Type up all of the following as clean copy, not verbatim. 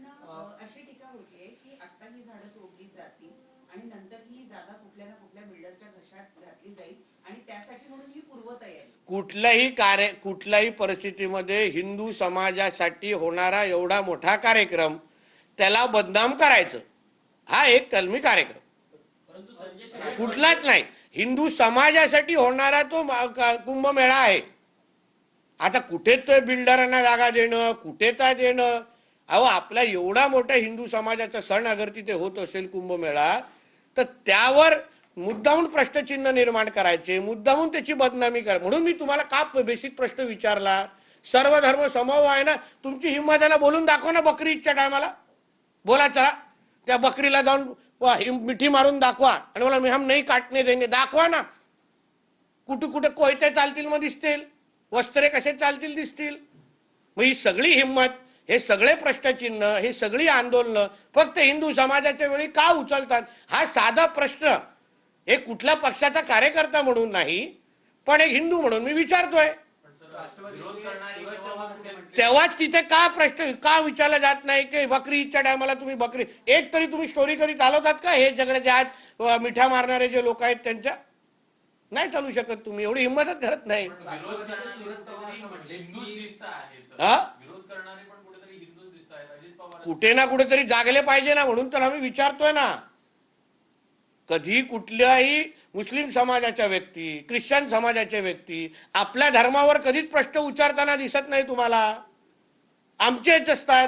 अशी टीका होतीये की आता ही झाडं तोडली जातील आणि नंतर ही जागा कुठल्या ना कुठल्या बिल्डरच्या घशात घातली जाईल आणि त्यासाठी म्हणून ही पूर्वतयारी. कुठल्याही परिस्थितीमध्ये हिंदू समाजासाठी होणारा एवढा मोठा कार्यक्रम त्याला बदनाम करायचं हा एक कलमी कार्यक्रम कुठलाच नाही. हिंदू समाजासाठी होणारा तो कुंभमेळा आहे. आता कुठे तो बिल्डरांना जागा देणं, कुठे काय देणं, अहो आपला एवढा मोठा हिंदू समाजाचा सण अगर तिथे होत असेल कुंभमेळा, तर त्यावर मुद्दामून प्रश्नचिन्ह निर्माण करायचे, मुद्दामून त्याची बदनामी करा. म्हणून मी तुम्हाला का बेसिक प्रश्न विचारला. सर्व धर्म समभाव आहे ना, तुमची हिंमत त्याला बोलून दाखवा ना बकरी ईदच्या टायमाला. बोला चला त्या बकरीला जाऊन मिठी मारून दाखवा आणि मला हम नाही काटणे देंगे दाखवा ना. कुठे कुठे कोयते चालतील मग दिसतील, वस्त्रे कसे चालतील दिसतील. मग ही सगळी हिंमत, हे सगळे प्रश्नचिन्ह, हे सगळी आंदोलन फक्त हिंदू समाजाच्या वेळी का उचलतात. हा साधा प्रश्न एक कुठल्या पक्षाचा कार्यकर्ता म्हणून नाही पण एक हिंदू म्हणून मी विचारतोय. तेव्हाच तिथे का प्रश्न का विचारला जात नाही की बकरी ईदच्या टायमाला तुम्ही बकरी एक तरी तुम्ही स्टोरी कधी चालवतात का. हे सगळे जे आहेत मिठा मारणारे जे लोक आहेत त्यांच्या नाही चालू शकत. तुम्ही एवढी हिंमतच करत नाही. कुठे ना कुठेतरी जागले पाहिजे ना, म्हणून तर आम्ही विचारतोय ना. कधी कुठल्याही मुस्लिम समाजाच्या व्यक्ती, ख्रिश्चन समाजाच्या व्यक्ती आपल्या धर्मावर कधीच प्रश्न उच्चारताना दिसत नाही तुम्हाला. आमचेच असतात.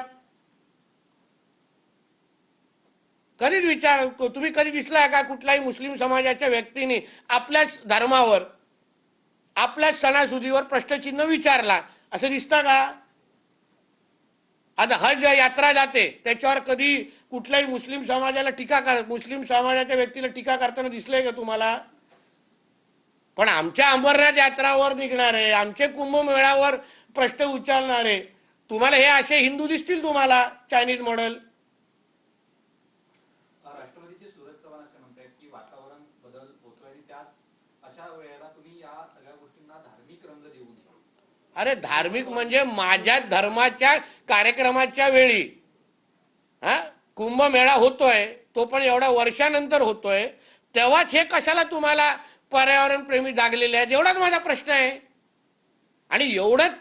कधीच विचार तुम्ही कधी दिसलाय का कुठल्याही मुस्लिम समाजाच्या व्यक्तीने आपल्याच धर्मावर, आपल्याच सणासुदीवर प्रश्नचिन्ह विचारला असं दिसतं का. आता हज यात्रा जाते त्याच्यावर कधी कुठल्याही मुस्लिम समाजाला मुस्लिम समाजाच्या व्यक्तीला टीका करताना दिसलंय का तुम्हाला. पण आमच्या अमरनाथ यात्रावर निघणारे, आमचे कुंभमेळ्यावर प्रश्न उचलणारे तुम्हाला हे असे हिंदू दिसतील तुम्हाला चायनीज मॉडेल. राष्ट्रवादीचे सूरज चव्हाण असे म्हणतात की वातावरण बदल होतोय आणि त्याच अशा वेळेला तुम्ही या सगळ्या गोष्टींना धार्मिक रंग देऊ नये. अरे धार्मिक म्हणजे माझ्या धर्माच्या कार्यक्रमाच्या वेळी हा कुंभमेळा होतोय, तो पण एवढ्या वर्षानंतर होतोय, तेव्हाच हे कशाला तुम्हाला पर्यावरण प्रेमी जागलेले आहेत एवढाच माझा प्रश्न आहे. आणि एवढंच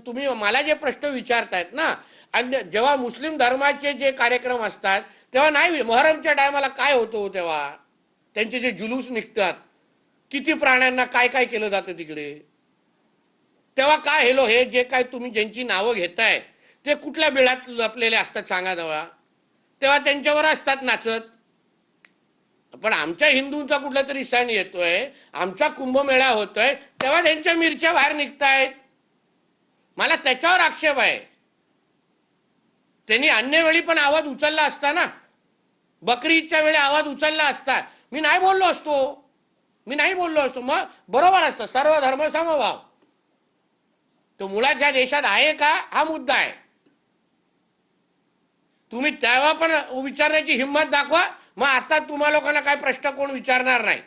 तुम्ही मला जे प्रश्न विचारतायत ना, आणि जेव्हा मुस्लिम धर्माचे जे कार्यक्रम असतात तेव्हा नाही, मोहरमच्या टायमाला काय होतो तेव्हा त्यांचे जे जुलूस निघतात, किती प्राण्यांना काय काय केलं जातं तिकडे, तेव्हा काय हेलो हे जे काय तुम्ही ज्यांची नावं घेताय ते कुठल्या बिळात लपलेले असतात सांगा तेव्हा त्यांच्यावर असतात नाचत. पण आमच्या हिंदूंचा कुठला तरी सण येतोय, आमचा कुंभमेळा होतोय, तेव्हा त्यांच्या मिरच्या बाहेर निघतायत. मला त्याच्यावर आक्षेप आहे. त्यांनी अन्य वेळी पण आवाज उचलला असता ना, बकरी ईदच्या वेळी आवाज उचलला असता, मी नाही बोललो असतो. मग बरोबर असतं सर्व धर्म समभाव. तो मुळात ह्या देशात आहे का हा मुद्दा आहे. तुम्ही तेव्हा पण विचारण्याची हिंमत दाखवा, मग आता तुम्हा लोकांना काय प्रश्न कोण विचारणार नाही.